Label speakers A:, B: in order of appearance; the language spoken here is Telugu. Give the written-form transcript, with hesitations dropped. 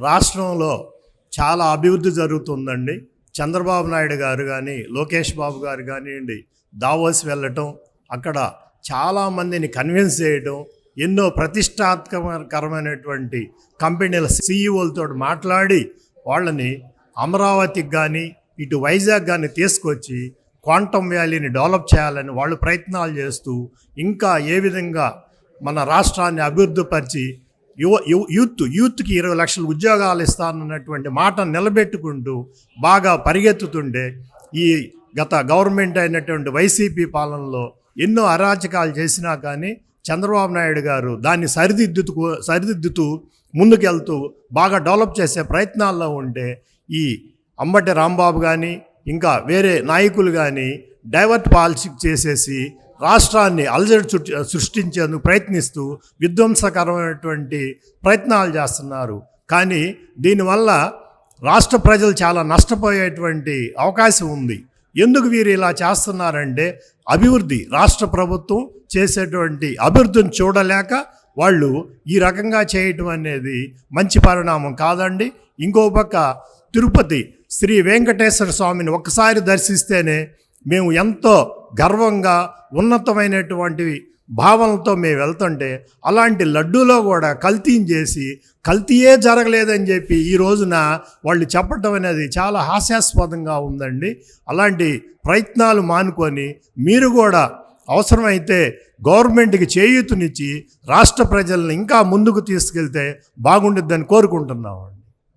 A: రాష్ట్రంలో చాలా అభివృద్ధి జరుగుతుందండి. చంద్రబాబు నాయుడు గారు కానీ, లోకేష్ బాబు గారు కానివ్వండి, దావోస్ వెళ్ళటం, అక్కడ చాలామందిని కన్విన్స్ చేయడం, ఎన్నో ప్రతిష్టాత్మకరమైనటువంటి కంపెనీల సీఈఓలతో మాట్లాడి వాళ్ళని అమరావతికి కానీ, ఇటు వైజాగ్ కానీ తీసుకొచ్చి క్వాంటమ్ వ్యాలీని డెవలప్ చేయాలని వాళ్ళు ప్రయత్నాలు చేస్తూ, ఇంకా ఏ విధంగా మన రాష్ట్రాన్ని అభివృద్ధిపరిచి యూత్కి 20 లక్షల ఉద్యోగాలు ఇస్తానన్నటువంటి మాట నిలబెట్టుకుంటూ బాగా పరిగెత్తుతుండే ఈ గత గవర్నమెంట్ అయినటువంటి వైసీపీ పాలనలో ఎన్నో అరాచకాలు చేసినా కానీ చంద్రబాబు నాయుడు గారు దాన్ని సరిదిద్దుతూ ముందుకెళ్తూ బాగా డెవలప్ చేసే ప్రయత్నాల్లో ఉంటే ఈ అంబటి రాంబాబు కానీ ఇంకా వేరే నాయకులు కానీ డైవర్ట్ పాలిటిక్స్ చేసేసి రాష్ట్రాన్ని అలజడి సృష్టించేందుకు ప్రయత్నిస్తూ విధ్వంసకరమైనటువంటి ప్రయత్నాలు చేస్తున్నారు. కానీ దీనివల్ల రాష్ట్ర ప్రజలు చాలా నష్టపోయేటువంటి అవకాశం ఉంది. ఎందుకు వీరు ఇలా చేస్తున్నారంటే అభివృద్ధి, రాష్ట్ర ప్రభుత్వం చేసేటువంటి అభివృద్ధిని చూడలేక వాళ్ళు ఈ రకంగా చేయటం అనేది మంచి పరిణామం కాదండి. ఇంకో పక్క తిరుపతి శ్రీ వెంకటేశ్వర స్వామిని ఒక్కసారి దర్శిస్తేనే మేము ఎంతో గర్వంగా ఉన్నతమైనటువంటి భావనలతో మేము వెళ్తుంటే అలాంటి లడ్డూలో కూడా కల్తీని చేసి కల్తీయే జరగలేదని చెప్పి ఈ రోజున వాళ్ళు చెప్పటం అనేది చాలా హాస్యాస్పదంగా ఉందండి. అలాంటి ప్రయత్నాలు మానుకొని మీరు కూడా అవసరమైతే గవర్నమెంట్కి చేయూతనిచ్చి రాష్ట్ర ప్రజలను ఇంకా ముందుకు తీసుకెళ్తే బాగుంటుందని కోరుకుంటున్నామండి.